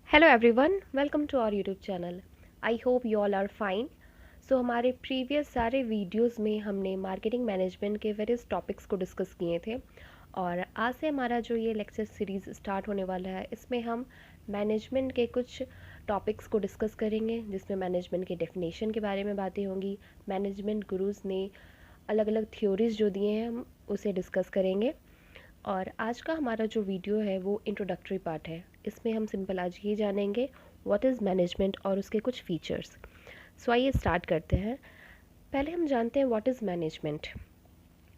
Hello everyone, welcome to our YouTube channel. I hope you all are fine. हमारे previous सारे videos में हमने marketing management के various topics को discuss किए थे और आज से हमारा जो ये लेक्चर सीरीज़ स्टार्ट होने वाला है इसमें हम मैनेजमेंट के कुछ टॉपिक्स को डिस्कस करेंगे, जिसमें मैनेजमेंट के डेफिनेशन के बारे में बातें होंगी। मैनेजमेंट गुरुज ने अलग अलग थ्योरीज जो दिए हैं हम उसे डिस्कस करेंगे। और आज का हमारा जो वीडियो है वो इंट्रोडक्टरी पार्ट है। इसमें हम सिंपल आज ये जानेंगे व्हाट इज़ मैनेजमेंट और उसके कुछ फीचर्स। आइए स्टार्ट करते हैं। पहले हम जानते हैं व्हाट इज़ मैनेजमेंट।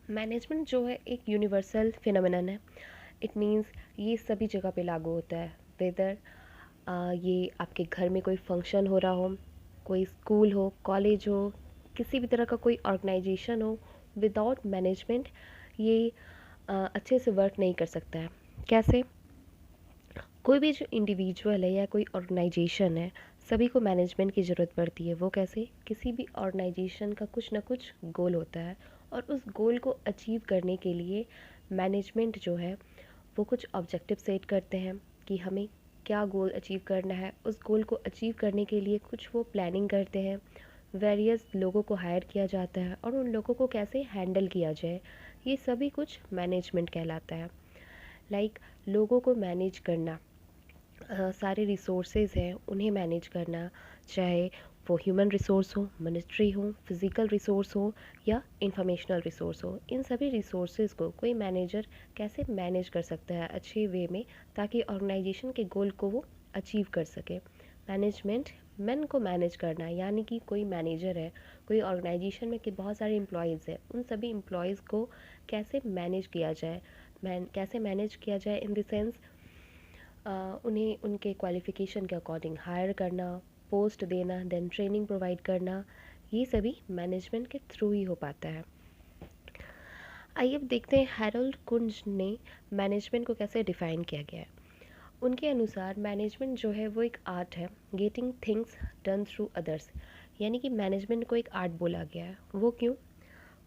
मैनेजमेंट जो है एक यूनिवर्सल फिनोमिनन है। इट मीन्स ये सभी जगह पे लागू होता है। वेदर ये आपके घर में कोई फंक्शन हो रहा हो, कोई स्कूल हो, कॉलेज हो, किसी भी तरह का कोई ऑर्गेनाइजेशन हो, विदाउट मैनेजमेंट ये अच्छे से वर्क नहीं कर सकता है। कैसे? कोई भी जो इंडिविजुअल है या कोई ऑर्गेनाइजेशन है, सभी को मैनेजमेंट की ज़रूरत पड़ती है। वो कैसे? किसी भी ऑर्गेनाइजेशन का कुछ ना कुछ गोल होता है और उस गोल को अचीव करने के लिए मैनेजमेंट जो है वो कुछ ऑब्जेक्टिव सेट करते हैं कि हमें क्या गोल अचीव करना है। उस गोल को अचीव करने के लिए कुछ वो प्लानिंग करते हैं। वेरियस लोगों को हायर किया जाता है और उन लोगों को कैसे हैंडल किया जाए, ये सभी कुछ मैनेजमेंट कहलाता है। लाइक लोगों को मैनेज करना, सारे रिसोर्सेज हैं उन्हें मैनेज करना, चाहे वो ह्यूमन रिसोर्स हो, मॉनेटरी हो, फिज़िकल रिसोर्स हो या इंफॉर्मेशनल रिसोर्स हो। इन सभी रिसोर्सेज को कोई मैनेजर कैसे मैनेज कर सकता है अच्छे वे में, ताकि ऑर्गेनाइजेशन के गोल को वो अचीव कर सके। मैनेजमेंट मैन को मैनेज करना, यानी कि कोई मैनेजर है, कोई ऑर्गेनाइजेशन में कि बहुत सारे एम्प्लॉयज़ हैं, उन सभी एम्प्लॉयज़ को कैसे मैनेज किया जाए। कैसे मैनेज किया जाए इन द सेंस उन्हें उनके क्वालिफ़िकेशन के अकॉर्डिंग हायर करना, पोस्ट देना, देन ट्रेनिंग प्रोवाइड करना, ये सभी मैनेजमेंट के थ्रू ही हो पाता है। आइए अब देखते हैं हैरोल्ड कुंज ने मैनेजमेंट को कैसे डिफ़ाइन किया गया है। उनके अनुसार मैनेजमेंट जो है वो एक आर्ट है, getting things done through others. यानी कि मैनेजमेंट को एक आर्ट बोला गया है। वो क्यों?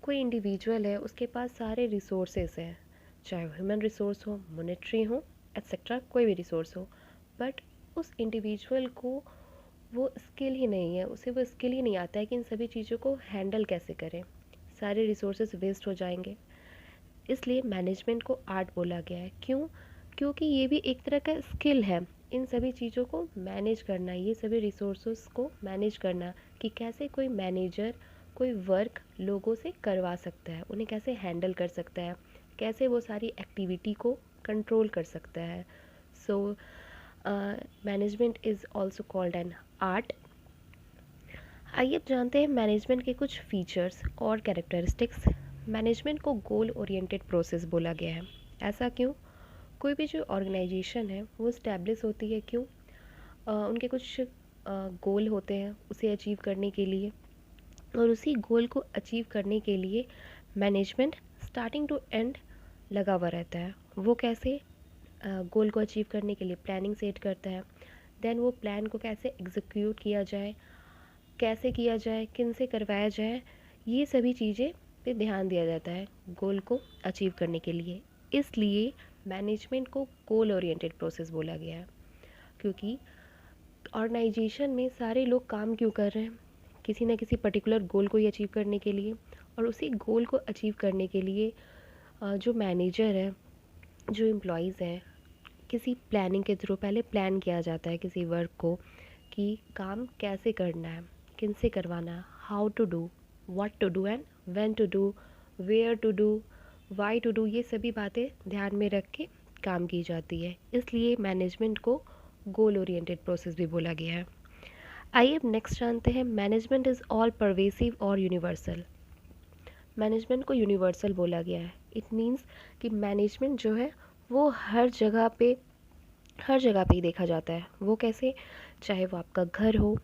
कोई इंडिविजुअल है, उसके पास सारे रिसोर्सेज हैं, चाहे ह्यूमन रिसोर्स हो, मॉनेटरी हो, एक्सेट्रा, कोई भी रिसोर्स हो, बट उस इंडिविजुअल को वो स्किल ही नहीं है, उसे वो स्किल ही नहीं आता है कि इन सभी चीज़ों को हैंडल कैसे करें। सारे रिसोर्सेज वेस्ट हो जाएंगे। इसलिए मैनेजमेंट को आर्ट बोला गया है। क्यों? क्योंकि ये भी एक तरह का स्किल है, इन सभी चीज़ों को मैनेज करना, ये सभी रिसोर्सेज को मैनेज करना, कि कैसे कोई मैनेजर कोई वर्क लोगों से करवा सकता है, उन्हें कैसे हैंडल कर सकता है, कैसे वो सारी एक्टिविटी को कंट्रोल कर सकता है। So management is also called an art. आइए अब जानते हैं मैनेजमेंट के कुछ फीचर्स और कैरेक्टरिस्टिक्स। मैनेजमेंट को गोल ओरिएंटेड प्रोसेस बोला गया है। ऐसा क्यों? कोई भी जो ऑर्गेनाइजेशन है वो स्टैब्लिश होती है, क्यों? उनके कुछ गोल होते हैं उसे अचीव करने के लिए, और उसी गोल को अचीव करने के लिए मैनेजमेंट स्टार्टिंग टू एंड लगा हुआ रहता है। वो कैसे? गोल को अचीव करने के लिए प्लानिंग सेट करता है, देन वो प्लान को कैसे एग्जीक्यूट किया जाए, कैसे किया जाए, किन से करवाया जाए, ये सभी चीज़ें पे ध्यान दिया जाता है गोल को अचीव करने के लिए। इसलिए मैनेजमेंट को गोल ओरिएंटेड प्रोसेस बोला गया है। क्योंकि ऑर्गेनाइजेशन में सारे लोग काम क्यों कर रहे हैं? किसी न किसी पर्टिकुलर गोल को ही अचीव करने के लिए। और उसी गोल को अचीव करने के लिए जो मैनेजर है, जो एम्प्लॉयज़ हैं, किसी प्लानिंग के थ्रू पहले प्लान किया जाता है किसी वर्क को, कि काम कैसे करना है, किन से करवाना, how to do, what to do and when to do, where to do, why to do, ये सभी बातें ध्यान में रख के काम की जाती है। इसलिए मैनेजमेंट को गोल ओरिएंटेड प्रोसेस भी बोला गया है। आइए अब नेक्स्ट जानते हैं मैनेजमेंट इज़ ऑल परवेसिव और यूनिवर्सल। मैनेजमेंट को यूनिवर्सल बोला गया है। इट मीन्स कि मैनेजमेंट जो है वो हर जगह पे ही देखा जाता है। वो कैसे? चाहे वो आपका घर हो,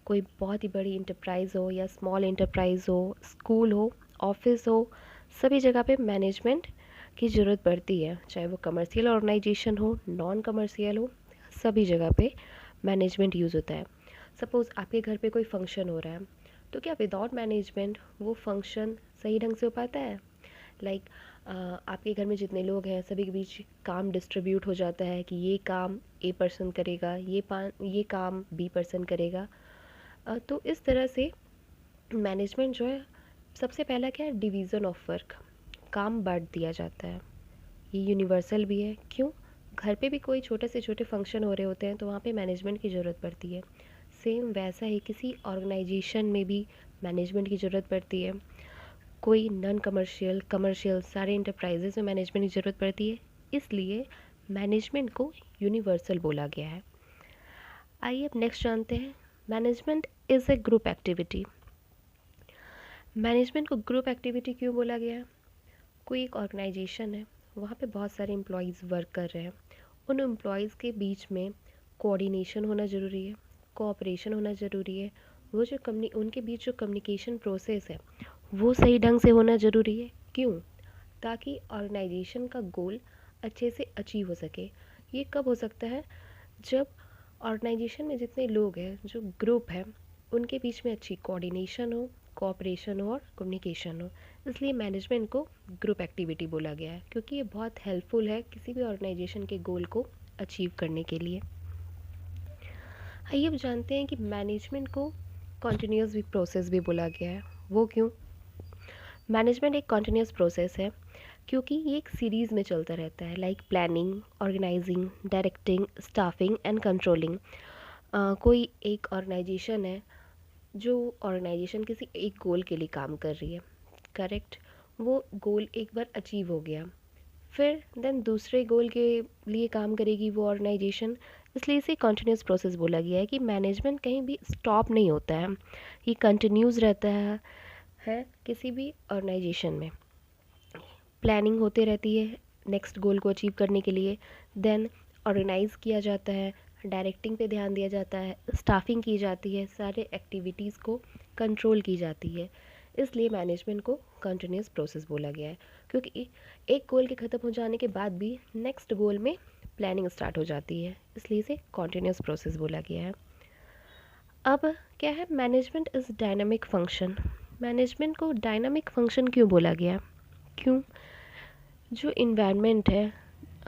कोई बहुत ही बड़ी इंटरप्राइज़ हो या स्मॉल इंटरप्राइज़ हो, स्कूल हो, ऑफिस हो, सभी जगह पे मैनेजमेंट की ज़रूरत पड़ती है। चाहे वो कमर्शियल ऑर्गेनाइजेशन हो, नॉन कमर्शियल हो, सभी जगह पे मैनेजमेंट यूज़ होता है। सपोज़ आपके घर पे कोई फंक्शन हो रहा है, तो क्या विदाउट मैनेजमेंट वो फंक्शन सही ढंग से हो पाता है? लाइक आपके घर में जितने लोग हैं सभी के बीच काम डिस्ट्रीब्यूट हो जाता है कि ये काम ए पर्सन करेगा, ये काम बी पर्सन करेगा। तो इस तरह से मैनेजमेंट जो है, सबसे पहला क्या है, डिवीज़न ऑफ वर्क, काम बांट दिया जाता है। ये यूनिवर्सल भी है। क्यों? घर पे भी कोई छोटे से छोटे फंक्शन हो रहे होते हैं तो वहाँ पे मैनेजमेंट की ज़रूरत पड़ती है। सेम वैसा ही किसी ऑर्गेनाइजेशन में भी मैनेजमेंट की ज़रूरत पड़ती है। कोई नॉन कमर्शियल, कमर्शियल, सारे इंटरप्राइजेज में मैनेजमेंट की ज़रूरत पड़ती है। इसलिए मैनेजमेंट को यूनिवर्सल बोला गया है। आइए अब नेक्स्ट जानते हैं, management is a group activity. Management को ग्रुप एक्टिविटी क्यों बोला गया है? कोई एक ऑर्गेनाइजेशन है, वहाँ पे बहुत सारे एम्प्लॉयज़ वर्क कर रहे हैं। उन एम्प्लॉयज़ के बीच में कोऑर्डिनेशन होना ज़रूरी है, कोऑपरेशन होना ज़रूरी है। वो जो उनके बीच जो कम्युनिकेशन प्रोसेस है वो सही ढंग से होना ज़रूरी है। क्यों? ताकि ऑर्गेनाइजेशन का गोल अच्छे से अचीव हो सके। ये कब हो सकता है? जब ऑर्गेनाइजेशन में जितने लोग हैं, जो ग्रुप है, उनके बीच में अच्छी कोऑर्डिनेशन हो, कोऑपरेशन हो और कम्युनिकेशन हो। इसलिए मैनेजमेंट को ग्रुप एक्टिविटी बोला गया है, क्योंकि ये बहुत हेल्पफुल है किसी भी ऑर्गेनाइजेशन के गोल को अचीव करने के लिए। आइए अब जानते हैं कि मैनेजमेंट को कॉन्टिन्यूस भी प्रोसेस भी बोला गया है। वो क्यों? मैनेजमेंट एक कॉन्टिन्यूस प्रोसेस है क्योंकि ये एक सीरीज़ में चलता रहता है, like planning, organising, directing, staffing and controlling. कोई एक ऑर्गेनाइजेशन है, जो ऑर्गेनाइजेशन किसी एक गोल के लिए काम कर रही है, करेक्ट। वो गोल एक बार अचीव हो गया, फिर देन दूसरे गोल के लिए काम करेगी वो ऑर्गेनाइजेशन। इसलिए इसे कंटिन्यूस प्रोसेस बोला गया है कि मैनेजमेंट कहीं भी स्टॉप नहीं होता है, ये कंटिन्यूस रहता है किसी भी ऑर्गेनाइजेशन में। प्लानिंग होते रहती है नेक्स्ट गोल को अचीव करने के लिए, देन ऑर्गेनाइज किया जाता है, डायरेक्टिंग पे ध्यान दिया जाता है, स्टाफिंग की जाती है, सारे एक्टिविटीज़ को कंट्रोल की जाती है। इसलिए मैनेजमेंट को कंटिन्यूस प्रोसेस बोला गया है, क्योंकि एक गोल के ख़त्म हो जाने के बाद भी नेक्स्ट गोल में प्लानिंग स्टार्ट हो जाती है, इसलिए इसे कंटिन्यूस प्रोसेस बोला गया है। अब क्या है, management is dynamic function. Management को डायनामिक फंक्शन क्यों बोला गया? क्यों? जो इन्वायरमेंट है,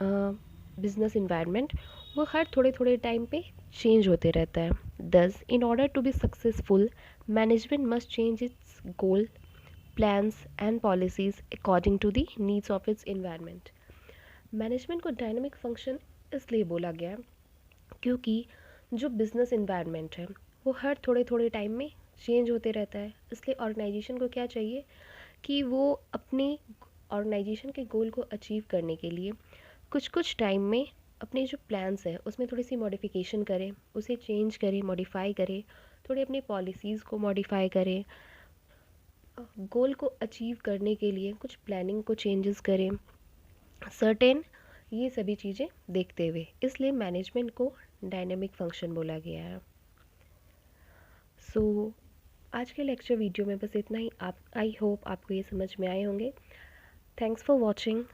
बिजनेस इन्वायरमेंट, वो हर थोड़े थोड़े टाइम पे चेंज होते रहता है। Thus in order to be successful, management must change its goal, plans and policies according to the needs of its environment. Management को डायनामिक फंक्शन इसलिए बोला गया क्योंकि जो बिजनेस इन्वायरमेंट है वो हर थोड़े थोड़े टाइम में चेंज होते रहता है। इसलिए ऑर्गेनाइजेशन को क्या चाहिए कि वो अपने ऑर्गेनाइजेशन के गोल को अचीव करने के लिए कुछ कुछ टाइम में अपने जो प्लान्स हैं उसमें थोड़ी सी मॉडिफिकेशन करें, उसे चेंज करें, मॉडिफाई करें, थोड़ी अपनी पॉलिसीज़ को मॉडिफाई करें, गोल को अचीव करने के लिए कुछ प्लानिंग को चेंजेस करें, सर्टेन, ये सभी चीज़ें देखते हुए। इसलिए मैनेजमेंट को डायनेमिक फंक्शन बोला गया है। सो आज के लेक्चर वीडियो में बस इतना ही। आप, आई होप आपको ये समझ में आए होंगे। Thanks for watching.